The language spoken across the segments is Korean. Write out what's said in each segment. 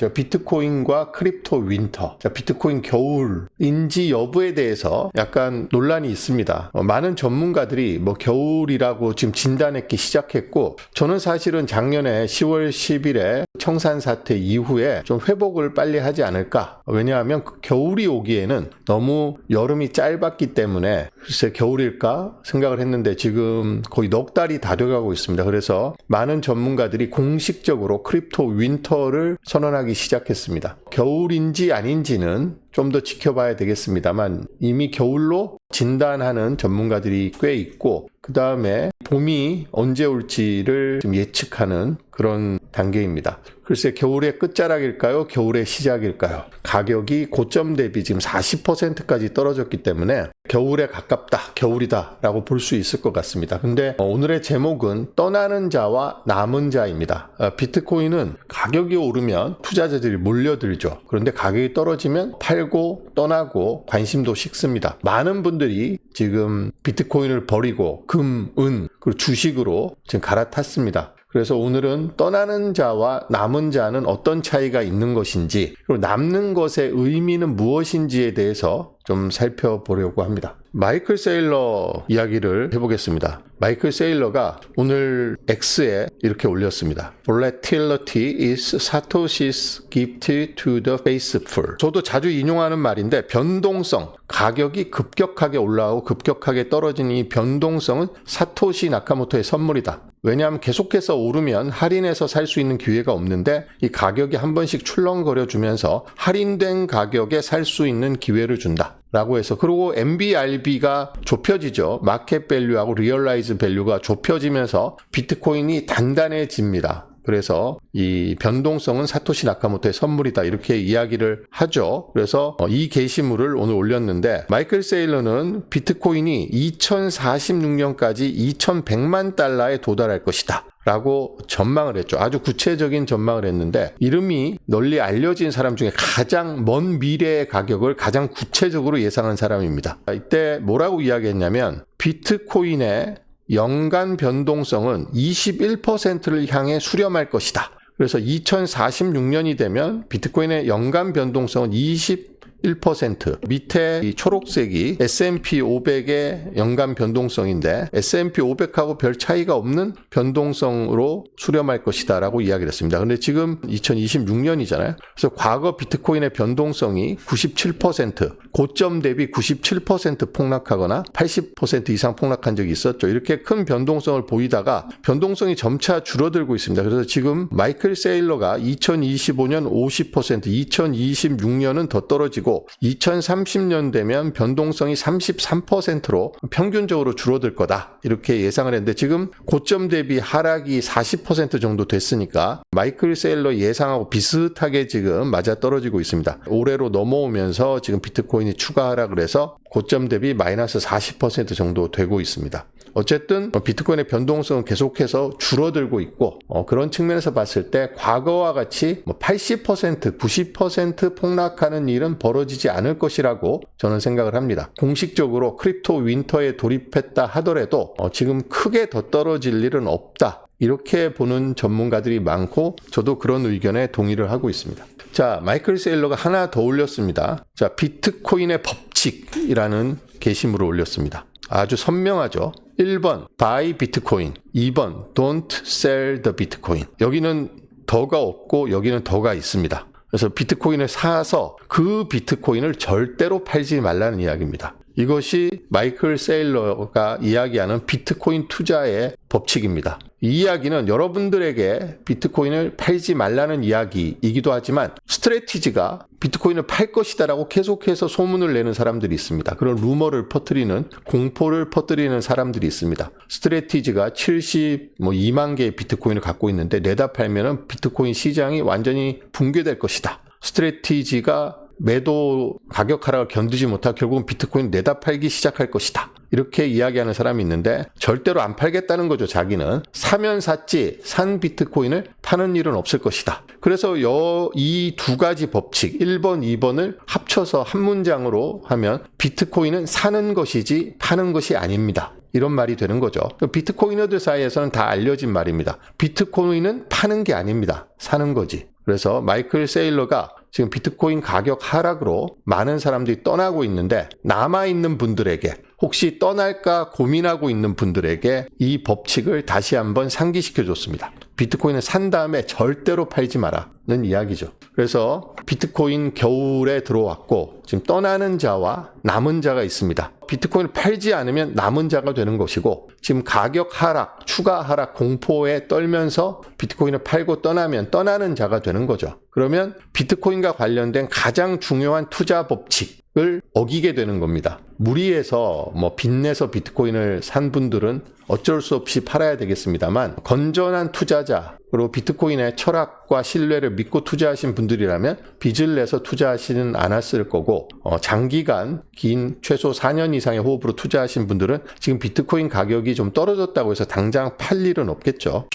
비트코인과 크립토 윈터, 비트코인 겨울인지 여부에 대해서 약간 논란이 있습니다. 많은 전문가들이 겨울이라고 지금 진단했기 시작했고, 저는 사실은 작년에 10월 10일에 청산 사태 이후에 좀 회복을 빨리 하지 않을까. 왜냐하면 겨울이 오기에는 너무 여름이 짧았기 때문에 글쎄 겨울일까 생각을 했는데 지금 거의 넉 달이 다 돼가고 있습니다. 그래서 많은 전문가들이 공식적으로 크립토 윈터를 선언하기 시작했습니다. 겨울인지 아닌지는 좀 더 지켜봐야 되겠습니다만 이미 겨울로 진단하는 전문가들이 꽤 있고, 그 다음에 봄이 언제 올지를 좀 예측하는 그런 단계입니다. 글쎄 겨울의 끝자락일까요? 겨울의 시작일까요? 가격이 고점 대비 지금 40%까지 떨어졌기 때문에 겨울에 가깝다, 겨울이다 라고 볼 수 있을 것 같습니다. 근데 오늘의 제목은 떠나는 자와 남은 자입니다. 비트코인은 가격이 오르면 투자자들이 몰려들죠. 그런데 가격이 떨어지면 팔고 떠나고 관심도 식습니다. 많은 분들이 지금 비트코인을 버리고 금, 은, 그리고 주식으로 지금 갈아탔습니다. 그래서 오늘은 떠나는 자와 남은 자는 어떤 차이가 있는 것인지, 그리고 남는 것의 의미는 무엇인지에 대해서 좀 살펴보려고 합니다. 마이클 세일러 이야기를 해보겠습니다. 마이클 세일러가 오늘 X에 이렇게 올렸습니다. Volatility is Satoshi's gift to the faithful. 저도 자주 인용하는 말인데, 변동성, 가격이 급격하게 올라오고 급격하게 떨어지는 이 변동성은 사토시 나카모토의 선물이다. 왜냐하면 계속해서 오르면 할인해서 살 수 있는 기회가 없는데, 이 가격이 한 번씩 출렁거려 주면서 할인된 가격에 살 수 있는 기회를 준다 라고 해서, 그리고 MBRB가 좁혀지죠. 마켓 밸류하고 리얼라이즈 밸류가 좁혀지면서 비트코인이 단단해집니다. 그래서 이 변동성은 사토시 나카모토의 선물이다, 이렇게 이야기를 하죠. 그래서 이 게시물을 오늘 올렸는데, 마이클 세일러는 비트코인이 2046년까지 2100만 달러에 도달할 것이다 라고 전망을 했죠. 아주 구체적인 전망을 했는데, 이름이 널리 알려진 사람 중에 가장 먼 미래의 가격을 가장 구체적으로 예상한 사람입니다. 이때 뭐라고 이야기했냐면, 비트코인의 연간 변동성은 21%를 향해 수렴할 것이다. 그래서 2046년이 되면 비트코인의 연간 변동성은 21%, 밑에 이 초록색이 S&P 500의 연간 변동성인데, S&P 500하고 별 차이가 없는 변동성으로 수렴할 것이다 라고 이야기를 했습니다. 근데 지금 2026년이잖아요. 그래서 과거 비트코인의 변동성이 97%, 고점 대비 97% 폭락하거나 80% 이상 폭락한 적이 있었죠. 이렇게 큰 변동성을 보이다가 변동성이 점차 줄어들고 있습니다. 그래서 지금 마이클 세일러가 2025년 50%, 2026년은 더 떨어지고 2030년 되면 변동성이 33%로 평균적으로 줄어들 거다, 이렇게 예상을 했는데, 지금 고점 대비 하락이 40% 정도 됐으니까 마이클 세일러 예상하고 비슷하게 지금 맞아떨어지고 있습니다. 올해로 넘어오면서 지금 비트코인이 추가 하락을 해서 고점 대비 마이너스 40% 정도 되고 있습니다. 어쨌든 비트코인의 변동성은 계속해서 줄어들고 있고, 그런 측면에서 봤을 때 과거와 같이 80%, 90% 폭락하는 일은 벌어지지 않을 것이라고 저는 생각을 합니다. 공식적으로 크립토 윈터에 돌입했다 하더라도 지금 크게 더 떨어질 일은 없다, 이렇게 보는 전문가들이 많고, 저도 그런 의견에 동의를 하고 있습니다. 자, 마이클 세일러가 하나 더 올렸습니다. 자, 비트코인의 법칙이라는 게시물을 올렸습니다. 아주 선명하죠. 1번 buy 비트코인, 2번 don't sell the bitcoin. 여기는 더가 없고 여기는 더가 있습니다. 그래서 비트코인을 사서 그 비트코인을 절대로 팔지 말라는 이야기입니다. 이것이 마이클 세일러가 이야기하는 비트코인 투자의 법칙입니다. 이 이야기는 여러분들에게 비트코인을 팔지 말라는 이야기이기도 하지만, 스트래티지가 비트코인을 팔 것이다 라고 계속해서 소문을 내는 사람들이 있습니다. 그런 루머를 퍼뜨리는, 공포를 퍼뜨리는 사람들이 있습니다. 스트래티지가 72만 개의 비트코인을 갖고 있는데 내다 팔면은 비트코인 시장이 완전히 붕괴될 것이다. 스트래티지가 매도 가격 하락을 견디지 못하고 결국은 비트코인 내다 팔기 시작할 것이다, 이렇게 이야기하는 사람이 있는데, 절대로 안 팔겠다는 거죠. 자기는 사면 샀지 산 비트코인을 파는 일은 없을 것이다. 그래서 이 두 가지 법칙 1번, 2번을 합쳐서 한 문장으로 하면 비트코인은 사는 것이지 파는 것이 아닙니다, 이런 말이 되는 거죠. 비트코이너들 사이에서는 다 알려진 말입니다. 비트코인은 파는 게 아닙니다, 사는 거지. 그래서 마이클 세일러가 지금 비트코인 가격 하락으로 많은 사람들이 떠나고 있는데 남아있는 분들에게 혹시 떠날까 고민하고 있는 분들에게 이 법칙을 다시 한번 상기시켜 줬습니다. 비트코인을 산 다음에 절대로 팔지 마라는 이야기죠. 그래서 비트코인 겨울에 들어왔고 지금 떠나는 자와 남은 자가 있습니다. 비트코인을 팔지 않으면 남은 자가 되는 것이고 지금 가격 하락, 추가 하락 공포에 떨면서 비트코인을 팔고 떠나면 떠나는 자가 되는 거죠. 그러면 비트코인과 관련된 가장 중요한 투자 법칙을 어기게 되는 겁니다. 무리해서 빚내서 비트코인을 산 분들은 어쩔 수 없이 팔아야 되겠습니다만 건전한 투자자 그리고 비트코인의 철학과 신뢰를 믿고 투자하신 분들이라면 빚을 내서 투자하지는 않았을 거고 장기간 긴 최소 4년 이상의 호흡으로 투자하신 분들은 지금 비트코인 가격이 좀 떨어졌다고 해서 당장 팔 일은 없겠죠.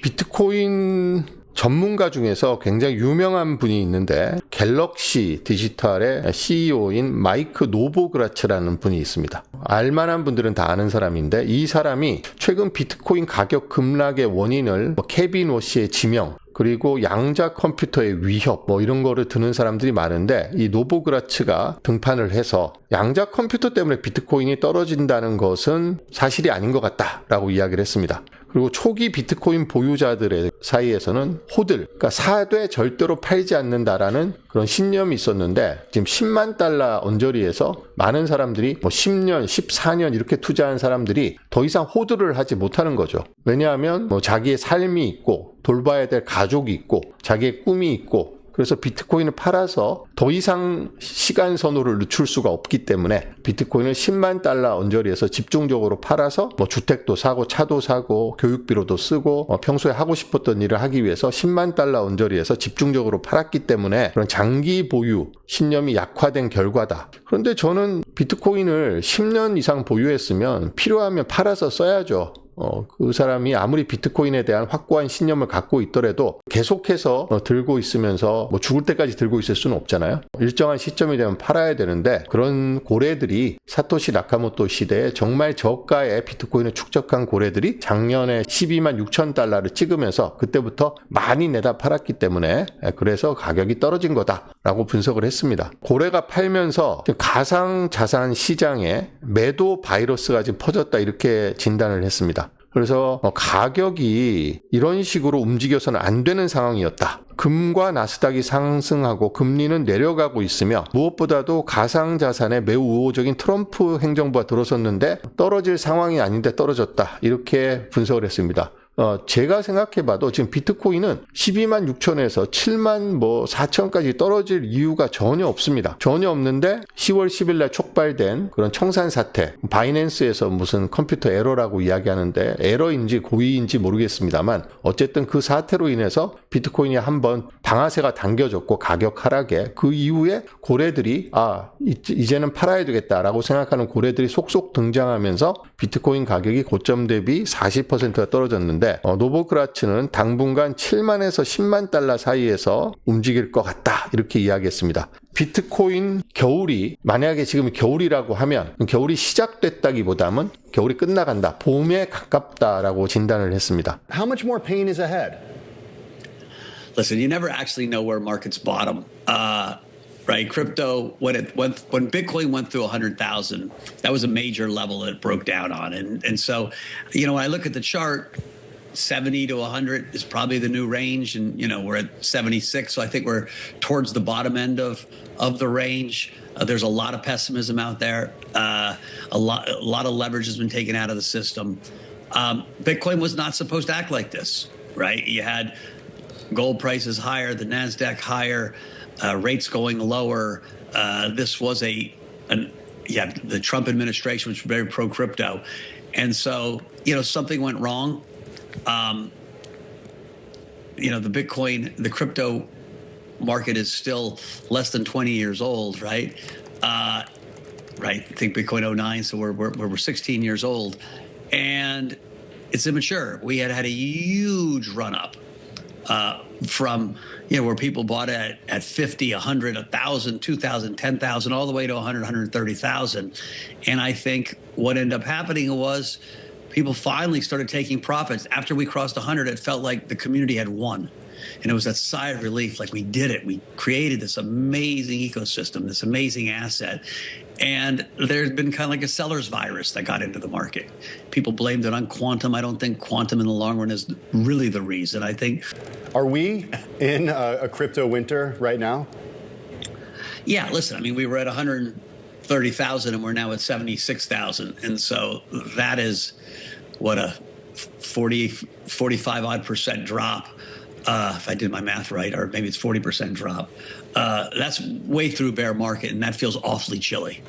비트코인 전문가 중에서 굉장히 유명한 분이 있는데 갤럭시 디지털의 CEO인 마이크 노보그라츠라는 분이 있습니다. 알만한 분들은 다 아는 사람인데 이 사람이 최근 비트코인 가격 급락의 원인을 케빈 워시의 지명 그리고 양자 컴퓨터의 위협 이런 거를 드는 사람들이 많은데 이 노보그라츠가 등판을 해서 양자 컴퓨터 때문에 비트코인이 떨어진다는 것은 사실이 아닌 것 같다라고 이야기를 했습니다. 그리고 초기 비트코인 보유자들의 사이에서는 호들, 그러니까 사되 절대로 팔지 않는다라는 그런 신념이 있었는데 지금 10만 달러 언저리에서 많은 사람들이 10년, 14년 이렇게 투자한 사람들이 더 이상 호들을 하지 못하는 거죠. 왜냐하면 자기의 삶이 있고 돌봐야 될 가족이 있고 자기의 꿈이 있고 그래서 비트코인을 팔아서 더 이상 시간 선호를 늦출 수가 없기 때문에 비트코인을 10만 달러 언저리에서 집중적으로 팔아서 주택도 사고 차도 사고 교육비로도 쓰고 평소에 하고 싶었던 일을 하기 위해서 10만 달러 언저리에서 집중적으로 팔았기 때문에 그런 장기 보유 신념이 약화된 결과다. 그런데 저는 비트코인을 10년 이상 보유했으면 필요하면 팔아서 써야죠. 그 사람이 아무리 비트코인에 대한 확고한 신념을 갖고 있더라도 계속해서 들고 있으면서 죽을 때까지 들고 있을 수는 없잖아요. 일정한 시점이 되면 팔아야 되는데 그런 고래들이 사토시 나카모토 시대에 정말 저가의 비트코인을 축적한 고래들이 작년에 12만 6천 달러를 찍으면서 그때부터 많이 내다 팔았기 때문에 그래서 가격이 떨어진 거다라고 분석을 했습니다. 고래가 팔면서 가상자산 시장에 매도 바이러스가 지금 퍼졌다 이렇게 진단을 했습니다. 그래서 가격이 이런 식으로 움직여서는 안 되는 상황이었다. 금과 나스닥이 상승하고 금리는 내려가고 있으며 무엇보다도 가상자산에 매우 우호적인 트럼프 행정부가 들어섰는데 떨어질 상황이 아닌데 떨어졌다. 이렇게 분석을 했습니다. 제가 생각해봐도 지금 비트코인은 12만 6천에서 7만 4천까지 떨어질 이유가 전혀 없습니다. 전혀 없는데 10월 10일 날 촉발된 그런 청산 사태, 바이낸스에서 무슨 컴퓨터 에러라고 이야기하는데 에러인지 고의인지 모르겠습니다만 어쨌든 그 사태로 인해서 비트코인이 한번 방아쇠가 당겨졌고 가격 하락에 그 이후에 고래들이 이제는 팔아야 되겠다라고 생각하는 고래들이 속속 등장하면서 비트코인 가격이 고점 대비 40%가 떨어졌는데 노보그라츠는 당분간 7만에서 10만 달러 사이에서 움직일 것 같다 이렇게 이야기했습니다. 비트코인 겨울이 만약에 지금 겨울이라고 하면 겨울이 시작됐다기보다는 겨울이 끝나간다, 봄에 가깝다라고 진단을 했습니다. How much more pain is ahead? Listen, you never actually know where markets bottom. Right, crypto when Bitcoin went through 100,000, that was a major level that it broke down on, and so, when I look at the chart, 70 to 100 is probably the new range, and we're at 76, so I think we're towards the bottom end of the range. There's a lot of pessimism out there. A lot of leverage has been taken out of the system. Bitcoin was not supposed to act like this, right? You had gold prices higher, the NASDAQ higher. Rates going lower. This was the Trump administration was very pro-crypto. And so, something went wrong. The crypto market is still less than 20 years old, right? Right. I think Bitcoin 09, so we're 16 years old. And it's immature. We had a huge run up. From where people bought it at 50, 100, 1,000, 2,000, 10,000, all the way to 100, 130,000. And I think what ended up happening was people finally started taking profits. After we crossed 100, it felt like the community had won. And it was that sigh of relief, like we did it. We created this amazing ecosystem, this amazing asset. And there's been kind of like a seller's virus that got into the market. People blamed it on quantum. I don't think quantum in the long run is really the reason. I think. Are we in a crypto winter right now? Yeah, listen, I mean, we were at 130,000 and we're now at 76,000. And so that is what a 45 odd percent drop. If I did my math right, or maybe it's 40% drop. That's way through bear market, and that feels awfully chilly.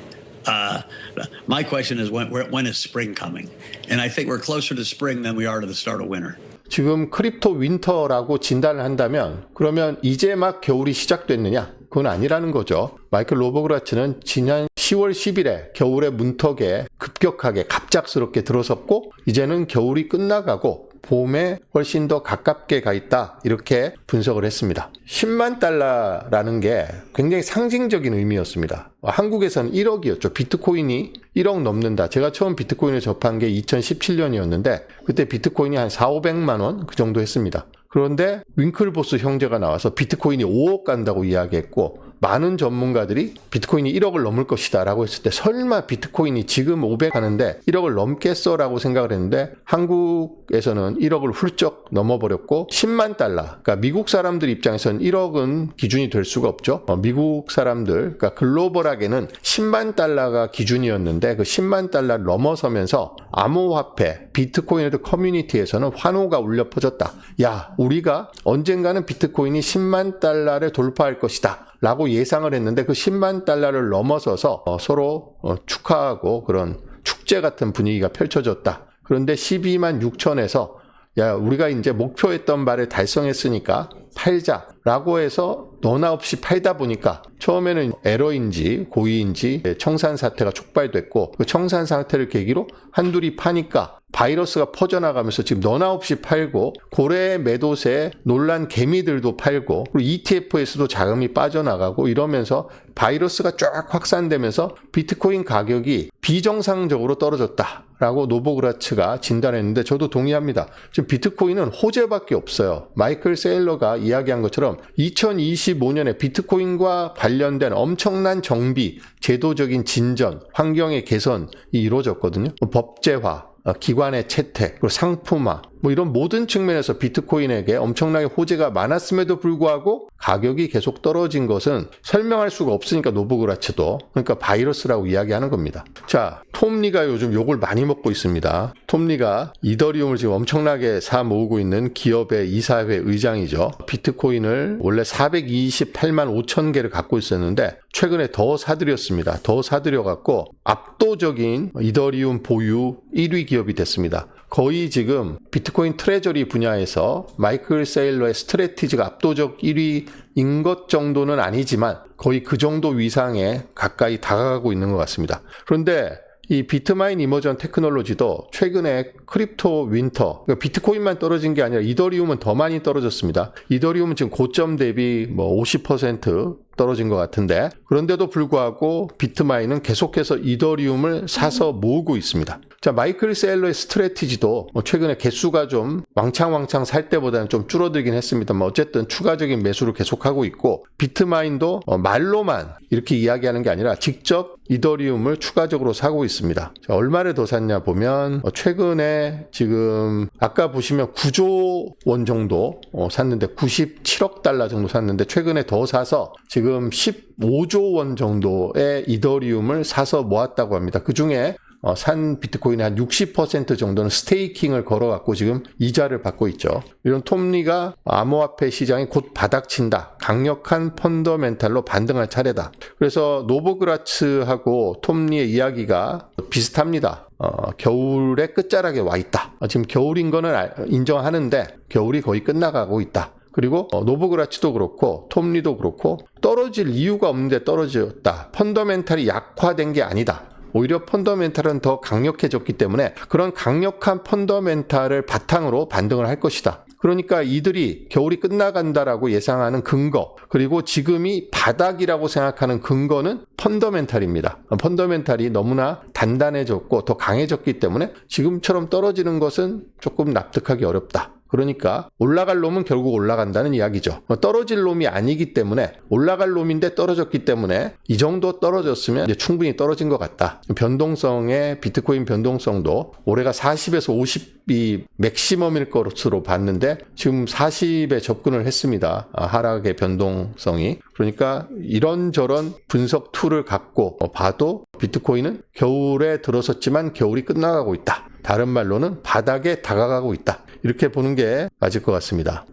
My question is, when is spring coming? And I think we're closer to spring than we are to the start of winter. 지금 크립토 윈터라고 진단을 한다면 그러면 이제 막 겨울이 시작됐느냐? 그건 아니라는 거죠. 마이클 로버그라츠는 지난 10월 10일에 겨울의 문턱에 급격하게 갑작스럽게 들어섰고 이제는 겨울이 끝나가고 봄에 훨씬 더 가깝게 가 있다 이렇게 분석을 했습니다. 10만 달러라는 게 굉장히 상징적인 의미였습니다. 한국에서는 1억이었죠. 비트코인이 1억 넘는다. 제가 처음 비트코인을 접한 게 2017년이었는데 그때 비트코인이 한 4,500만 원 그 정도 했습니다. 그런데 윙클보스 형제가 나와서 비트코인이 5억 간다고 이야기했고 많은 전문가들이 비트코인이 1억을 넘을 것이다 라고 했을 때 설마 비트코인이 지금 500 하는데 1억을 넘겠어 라고 생각을 했는데 한국에서는 1억을 훌쩍 넘어버렸고 10만 달러 그러니까 미국 사람들 입장에서는 1억은 기준이 될 수가 없죠. 미국 사람들 그러니까 글로벌하게는 10만 달러가 기준이었는데 그 10만 달러를 넘어서면서 암호화폐 비트코인의 커뮤니티에서는 환호가 울려 퍼졌다. 야 우리가 언젠가는 비트코인이 10만 달러를 돌파할 것이다 라고 예상을 했는데 그 10만 달러를 넘어서서 서로 축하하고 그런 축제 같은 분위기가 펼쳐졌다. 그런데 12만 6천에서 야 우리가 이제 목표했던 바를 달성했으니까 팔자라고 해서 너나 없이 팔다 보니까 처음에는 에러인지 고의인지 청산 사태가 촉발됐고 그 청산 사태를 계기로 한둘이 파니까 바이러스가 퍼져나가면서 지금 너나 없이 팔고 고래 매도세 논란 개미들도 팔고 그리고 ETF에서도 자금이 빠져나가고 이러면서 바이러스가 쫙 확산되면서 비트코인 가격이 비정상적으로 떨어졌다라고 노보그라츠가 진단했는데 저도 동의합니다. 지금 비트코인은 호재밖에 없어요. 마이클 세일러가 이야기한 것처럼 2025년에 비트코인과 관련된 엄청난 정비, 제도적인 진전, 환경의 개선이 이루어졌거든요. 법제화, 기관의 채택, 그리고 상품화, 이런 모든 측면에서 비트코인에게 엄청나게 호재가 많았음에도 불구하고 가격이 계속 떨어진 것은 설명할 수가 없으니까 노보그라츠도 그러니까 바이러스라고 이야기하는 겁니다. 자, 톰리가 요즘 욕을 많이 먹고 있습니다. 톰리가 이더리움을 지금 엄청나게 사 모으고 있는 기업의 이사회 의장이죠. 비트코인을 원래 428만 5천 개를 갖고 있었는데 최근에 더 사들였습니다. 더 사들여갖고 압도적인 이더리움 보유 1위 기업이 됐습니다. 거의 지금 비트코인 트레저리 분야에서 마이클 세일러의 스트래티지가 압도적 1위인 것 정도는 아니지만 거의 그 정도 위상에 가까이 다가가고 있는 것 같습니다. 그런데 이 비트마인 이머전 테크놀로지도 최근에 크립토 윈터, 그러니까 비트코인만 떨어진 게 아니라 이더리움은 더 많이 떨어졌습니다. 이더리움은 지금 고점 대비 50% 떨어진 것 같은데 그런데도 불구하고 비트마인은 계속해서 이더리움을 사서 모으고 있습니다. 자, 마이클 세일러의 스트래티지도 최근에 개수가 좀 왕창 살 때보다는 좀 줄어들긴 했습니다만 어쨌든 추가적인 매수를 계속하고 있고 비트마인도 말로만 이렇게 이야기하는 게 아니라 직접 이더리움을 추가적으로 사고 있습니다. 자, 얼마를 더 샀냐 보면 최근에 지금 아까 보시면 9조 원 정도 샀는데 97억 달러 정도 샀는데 최근에 더 사서 지금 15조 원 정도의 이더리움을 사서 모았다고 합니다. 그 중에 산 비트코인의 한 60% 정도는 스테이킹을 걸어갖고 지금 이자를 받고 있죠. 이런 톰리가 암호화폐 시장이 곧 바닥친다. 강력한 펀더멘탈로 반등할 차례다. 그래서 노보그라츠하고 톰리의 이야기가 비슷합니다. 겨울의 끝자락에 와 있다. 지금 겨울인 거는 인정하는데 겨울이 거의 끝나가고 있다. 그리고 노보그라츠도 그렇고 톰리도 그렇고 떨어질 이유가 없는데 떨어졌다. 펀더멘탈이 약화된 게 아니다. 오히려 펀더멘탈은 더 강력해졌기 때문에 그런 강력한 펀더멘탈을 바탕으로 반등을 할 것이다. 그러니까 이들이 겨울이 끝나간다라고 예상하는 근거, 그리고 지금이 바닥이라고 생각하는 근거는 펀더멘탈입니다. 펀더멘탈이 너무나 단단해졌고 더 강해졌기 때문에 지금처럼 떨어지는 것은 조금 납득하기 어렵다. 그러니까 올라갈 놈은 결국 올라간다는 이야기죠. 떨어질 놈이 아니기 때문에, 올라갈 놈인데 떨어졌기 때문에 이 정도 떨어졌으면 이제 충분히 떨어진 것 같다. 변동성의 비트코인 변동성도 올해가 40에서 50이 맥시멈일 것으로 봤는데 지금 40에 접근을 했습니다. 하락의 변동성이. 그러니까 이런저런 분석 툴을 갖고 봐도 비트코인은 겨울에 들어섰지만 겨울이 끝나가고 있다. 다른 말로는 바닥에 다가가고 있다. 이렇게 보는 게 맞을 것 같습니다.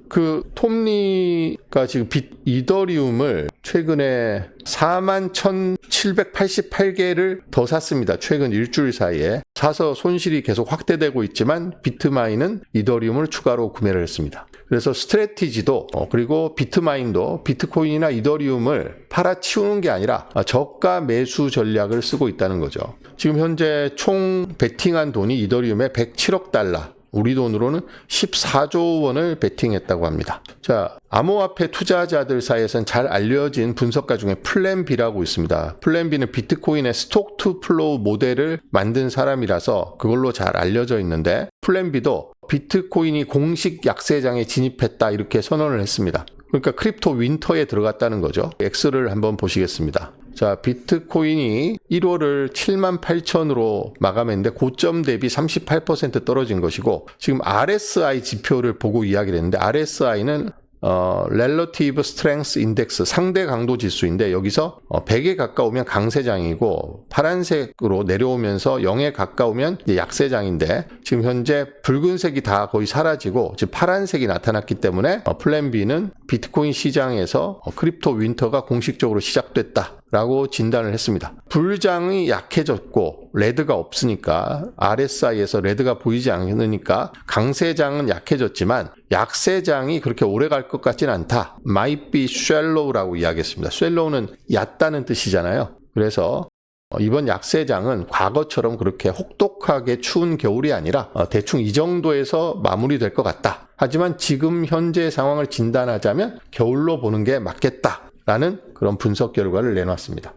톰리가 지금 이더리움을 최근에 41,788개를 더 샀습니다. 최근 일주일 사이에. 사서 손실이 계속 확대되고 있지만 비트마인은 이더리움을 추가로 구매를 했습니다. 그래서 스트래티지도 그리고 비트마인도 비트코인이나 이더리움을 팔아치우는 게 아니라 저가 매수 전략을 쓰고 있다는 거죠. 지금 현재 총 베팅한 돈이 이더리움에 107억 달러, 우리 돈으로는 14조 원을 베팅했다고 합니다. 자, 암호화폐 투자자들 사이에서는 잘 알려진 분석가 중에 플랜 B라고 있습니다. 플랜 B는 비트코인의 스톡 투 플로우 모델을 만든 사람이라서 그걸로 잘 알려져 있는데, 플랜 B도 비트코인이 공식 약세장에 진입했다 이렇게 선언을 했습니다. 그러니까 크립토 윈터에 들어갔다는 거죠. X를 한번 보시겠습니다. 자, 비트코인이 1월을 78,000으로 마감했는데 고점 대비 38% 떨어진 것이고, 지금 RSI 지표를 보고 이야기를 했는데, RSI는 Relative Strength Index, 상대 강도 지수인데 여기서 100에 가까우면 강세장이고 파란색으로 내려오면서 0에 가까우면 약세장인데, 지금 현재 붉은색이 다 거의 사라지고 지금 파란색이 나타났기 때문에 플랜 B는 비트코인 시장에서 크립토 윈터가 공식적으로 시작됐다 라고 진단을 했습니다. 불장이 약해졌고 레드가 없으니까, RSI에서 레드가 보이지 않으니까 강세장은 약해졌지만 약세장이 그렇게 오래 갈 것 같진 않다. Might be shallow라고 이야기했습니다. shallow는 얕다는 뜻이잖아요. 그래서 이번 약세장은 과거처럼 그렇게 혹독하게 추운 겨울이 아니라 대충 이 정도에서 마무리될 것 같다. 하지만 지금 현재 상황을 진단하자면 겨울로 보는 게 맞겠다라는 그런 분석 결과를 내놨습니다.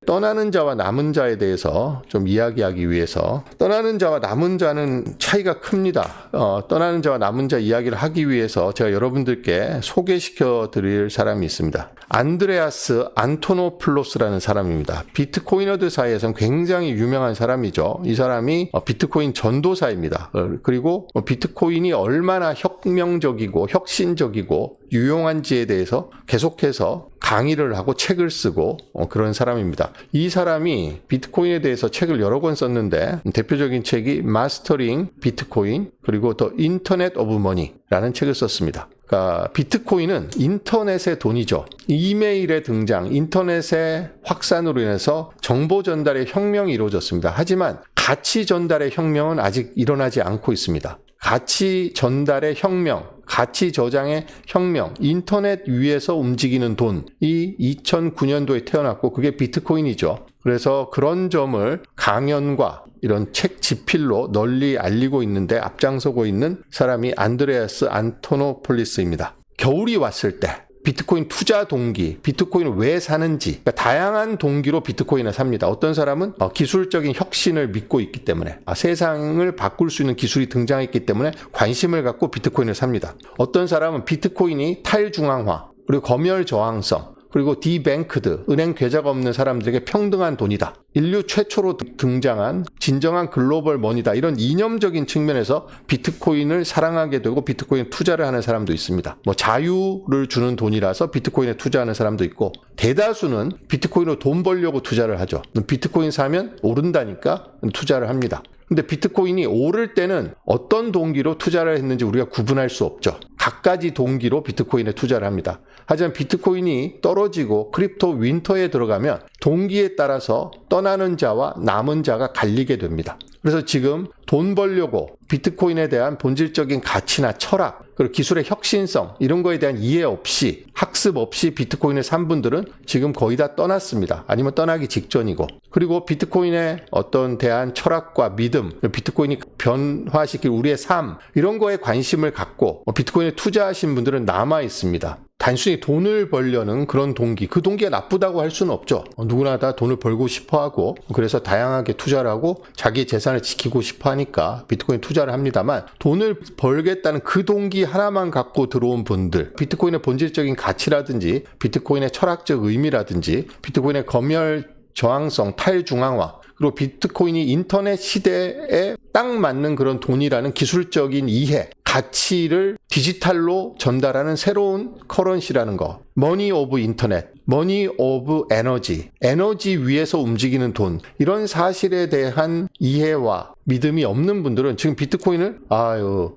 떠나는 자와 남은 자에 대해서 좀 이야기하기 위해서, 떠나는 자와 남은 자는 차이가 큽니다. 떠나는 자와 남은 자 이야기를 하기 위해서 제가 여러분들께 소개시켜 드릴 사람이 있습니다. 안드레아스 안토노플로스라는 사람입니다. 비트코이너들 사이에서는 굉장히 유명한 사람이죠. 이 사람이 비트코인 전도사입니다. 그리고 비트코인이 얼마나 혁명적이고 혁신적이고 유용한지에 대해서 계속해서 강의를 하고 책을 쓰고 그런 사람입니다. 이 사람이 비트코인에 대해서 책을 여러 권 썼는데 대표적인 책이 마스터링 비트코인, 그리고 더 인터넷 오브 머니라는 책을 썼습니다. 그러니까 비트코인은 인터넷의 돈이죠. 이메일의 등장, 인터넷의 확산으로 인해서 정보 전달의 혁명이 이루어졌습니다. 하지만 가치 전달의 혁명은 아직 일어나지 않고 있습니다. 가치 전달의 혁명, 가치 저장의 혁명, 인터넷 위에서 움직이는 돈이 2009년도에 태어났고 그게 비트코인이죠. 그래서 그런 점을 강연과 이런 책 집필로 널리 알리고 있는데 앞장서고 있는 사람이 안드레아스 안토노폴리스입니다. 겨울이 왔을 때 비트코인 투자 동기, 비트코인을 왜 사는지, 그러니까 다양한 동기로 비트코인을 삽니다. 어떤 사람은 기술적인 혁신을 믿고 있기 때문에, 세상을 바꿀 수 있는 기술이 등장했기 때문에 관심을 갖고 비트코인을 삽니다. 어떤 사람은 비트코인이 탈중앙화, 그리고 검열 저항성, 그리고 디뱅크드, 은행 계좌가 없는 사람들에게 평등한 돈이다. 인류 최초로 등장한 진정한 글로벌 머니다. 이런 이념적인 측면에서 비트코인을 사랑하게 되고 비트코인 투자를 하는 사람도 있습니다. 자유를 주는 돈이라서 비트코인에 투자하는 사람도 있고, 대다수는 비트코인으로 돈 벌려고 투자를 하죠. 비트코인 사면 오른다니까 투자를 합니다. 근데 비트코인이 오를 때는 어떤 동기로 투자를 했는지 우리가 구분할 수 없죠. 갖가지 동기로 비트코인에 투자를 합니다. 하지만 비트코인이 떨어지고 크립토 윈터에 들어가면 동기에 따라서 떠나는 자와 남은 자가 갈리게 됩니다. 그래서 지금 돈 벌려고 비트코인에 대한 본질적인 가치나 철학, 그리고 기술의 혁신성 이런 거에 대한 이해 없이 학습 없이 비트코인을 산 분들은 지금 거의 다 떠났습니다. 아니면 떠나기 직전이고, 그리고 비트코인에 어떤 대한 철학과 믿음, 비트코인이 변화시킬 우리의 삶 이런 거에 관심을 갖고 비트코인에 투자하신 분들은 남아 있습니다. 단순히 돈을 벌려는 그런 동기, 그 동기가 나쁘다고 할 수는 없죠. 누구나 다 돈을 벌고 싶어 하고, 그래서 다양하게 투자를 하고 자기 재산을 지키고 싶어 하니까 비트코인 투자를 합니다만, 돈을 벌겠다는 그 동기 하나만 갖고 들어온 분들, 비트코인의 본질적인 가치라든지 비트코인의 철학적 의미라든지 비트코인의 검열 저항성, 탈중앙화, 그리고 비트코인이 인터넷 시대에 딱 맞는 그런 돈이라는 기술적인 이해, 가치를 디지털로 전달하는 새로운 커런시라는 거. 머니 오브 인터넷, 머니 오브 에너지, 에너지 위에서 움직이는 돈, 이런 사실에 대한 이해와 믿음이 없는 분들은 지금 비트코인을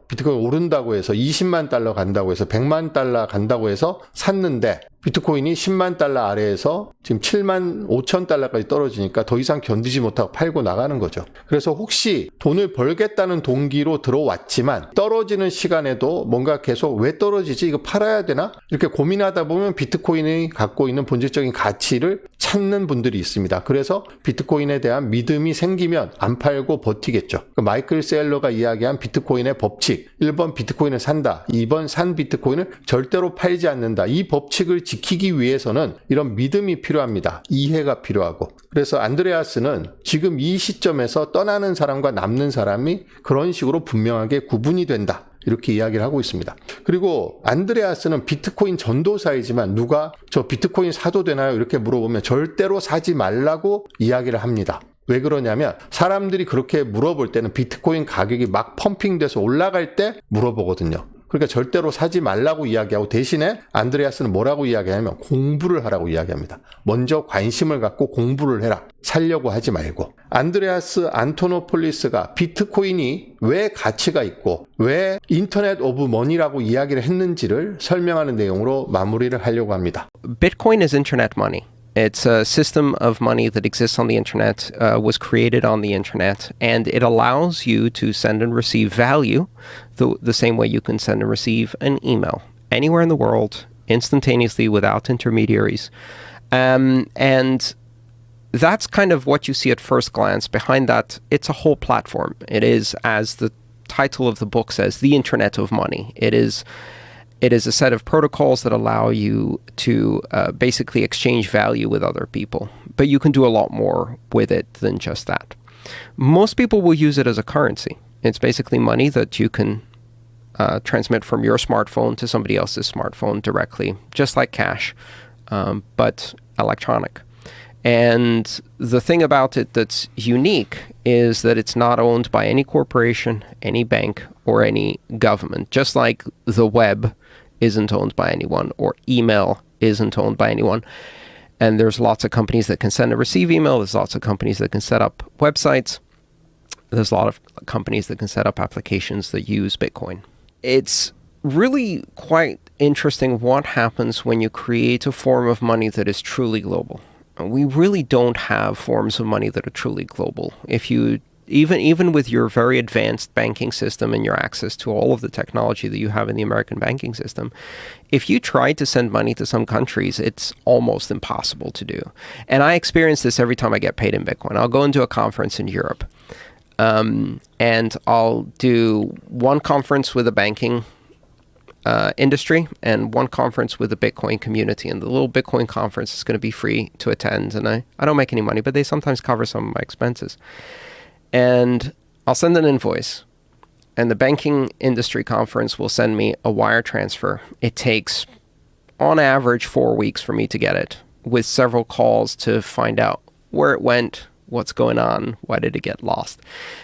비트코인 오른다고 해서 20만 달러 간다고 해서 100만 달러 간다고 해서 샀는데, 비트코인이 10만 달러 아래에서 지금 7만 5천 달러까지 떨어지니까 더 이상 견디지 못하고 팔고 나가는 거죠. 그래서 혹시 돈을 벌겠다는 동기로 들어왔지만 떨어지는 시간에도 뭔가 계속 왜 떨어지지? 이거 팔아야 되나? 이렇게 고민하다 보면 비트코인이 갖고 있는 본질적인 가치를 찾는 분들이 있습니다. 그래서 비트코인에 대한 믿음이 생기면 안 팔고 버티겠죠. 마이클 셀러가 이야기한 비트코인의 법칙, 1번 비트코인을 산다, 2번 산 비트코인을 절대로 팔지 않는다. 이 법칙을 지키기 위해서는 이런 믿음이 필요합니다. 이해가 필요하고. 그래서 안드레아스는 지금 이 시점에서 떠나는 사람과 남는 사람이 그런 식으로 분명하게 구분이 된다, 이렇게 이야기를 하고 있습니다. 그리고 안드레아스는 비트코인 전도사이지만 누가 저 비트코인 사도 되나요? 이렇게 물어보면 절대로 사지 말라고 이야기를 합니다. 왜 그러냐면 사람들이 그렇게 물어볼 때는 비트코인 가격이 막 펌핑돼서 올라갈 때 물어보거든요. 그러니까 절대로 사지 말라고 이야기하고, 대신에 안드레아스는 뭐라고 이야기하냐면 공부를 하라고 이야기합니다. 먼저 관심을 갖고 공부를 해라. 살려고 하지 말고. 안드레아스 안토노폴리스가 비트코인이 왜 가치가 있고 왜 인터넷 오브 머니라고 이야기를 했는지를 설명하는 내용으로 마무리를 하려고 합니다. Bitcoin is internet money. It's a system of money that exists on the internet, was created on the internet, and it allows you to send and receive value the same way you can send and receive an email anywhere in the world, instantaneously, without intermediaries. And that's kind of what you see at first glance. Behind that, it's a whole platform. It is, as the title of the book says, the internet of money. It is a set of protocols that allow you to basically exchange value with other people. But you can do a lot more with it than just that. Most people will use it as a currency. It's basically money that you can transmit from your smartphone to somebody else's smartphone directly, just like cash, but electronic. And the thing about it that's unique is that it's not owned by any corporation, any bank, or any government, just like the web isn't owned by anyone, or email isn't owned by anyone. And there's lots of companies that can send and receive email. There's lots of companies that can set up websites. There's a lot of companies that can set up applications that use Bitcoin. It's really quite interesting what happens when you create a form of money that is truly global. We really don't have forms of money that are truly global. If you even with your very advanced banking system and your access to all of the technology that you have in the American banking system, if you try to send money to some countries, it's almost impossible to do. And I experience this every time I get paid in Bitcoin. I'll go into a conference in Europe, and I'll do one conference with a banking industry and one conference with the Bitcoin community. And the little Bitcoin conference is going to be free to attend. And I don't make any money, but they sometimes cover some of my expenses. And I'll send an invoice. And the banking industry conference will send me a wire transfer. It takes, on average, 4 weeks for me to get it, with several calls to find out where it went, what's going on, why did it get lost.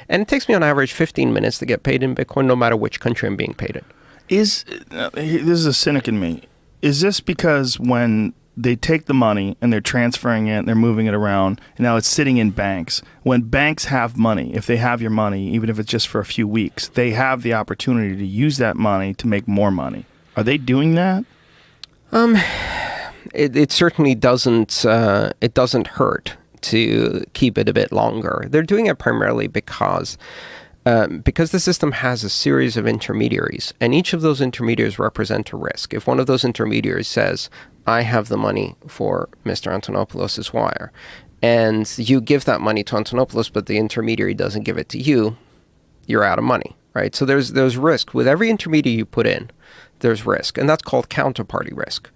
And it takes me on average 15 minutes to get paid in Bitcoin, no matter which country I'm being paid in. This is a cynic in me. Is this because when they take the money and they're transferring it, they're moving it around, and now it's sitting in banks? When banks have money, if they have your money, even if it's just for a few weeks, they have the opportunity to use that money to make more money. Are they doing that? It certainly doesn't. It doesn't hurt to keep it a bit longer. They're doing it primarily because because the system has a series of intermediaries, and each of those intermediaries represent a risk. If one of those intermediaries says, I have the money for Mr. Antonopoulos' wire, and you give that money to Antonopoulos, but the intermediary doesn't give it to you, you're out of money, right? So there's risk. With every intermediary you put in, there's risk, and that's called counterparty risk.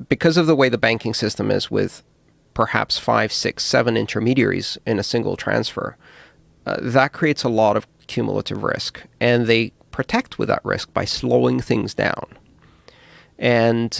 Because of the way the banking system is with perhaps 5, 6, 7 intermediaries in a single transfer, that creates a lot of cumulative risk, and they protect with that risk by slowing things down. And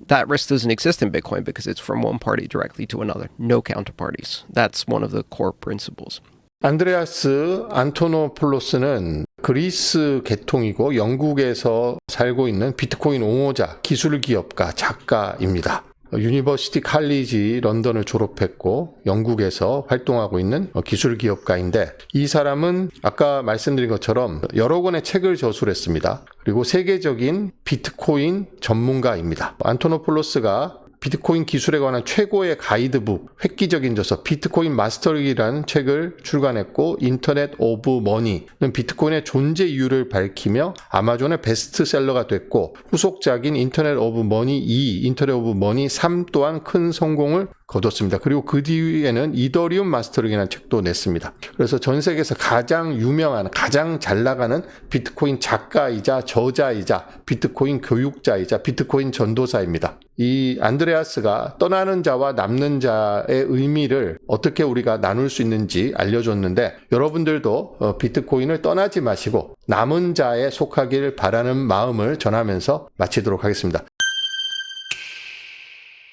that risk doesn't exist in Bitcoin because it's from one party directly to another, no counterparties. That's one of the core principles. 안드레아스 안토노폴로스는 그리스 계통이고 영국에서 살고 있는 비트코인 옹호자, 기술 기업가, 작가입니다. 유니버시티 칼리지 런던을 졸업했고 영국에서 활동하고 있는 기술 기업가인데, 이 사람은 아까 말씀드린 것처럼 여러 권의 책을 저술했습니다. 그리고 세계적인 비트코인 전문가입니다. 안토노폴로스가 비트코인 기술에 관한 최고의 가이드북, 획기적인 저서 비트코인 마스터리라는 책을 출간했고, 인터넷 오브 머니는 비트코인의 존재 이유를 밝히며 아마존의 베스트셀러가 됐고, 후속작인 인터넷 오브 머니 2, 인터넷 오브 머니 3 또한 큰 성공을 거뒀습니다. 그리고 그 뒤에는 이더리움 마스터링이라는 책도 냈습니다. 그래서 전 세계에서 가장 유명한, 가장 잘 나가는 비트코인 작가이자 저자이자 비트코인 교육자이자 비트코인 전도사입니다. 이 안드레아스가 떠나는 자와 남는 자의 의미를 어떻게 우리가 나눌 수 있는지 알려줬는데, 여러분들도 비트코인을 떠나지 마시고 남은 자에 속하길 바라는 마음을 전하면서 마치도록 하겠습니다.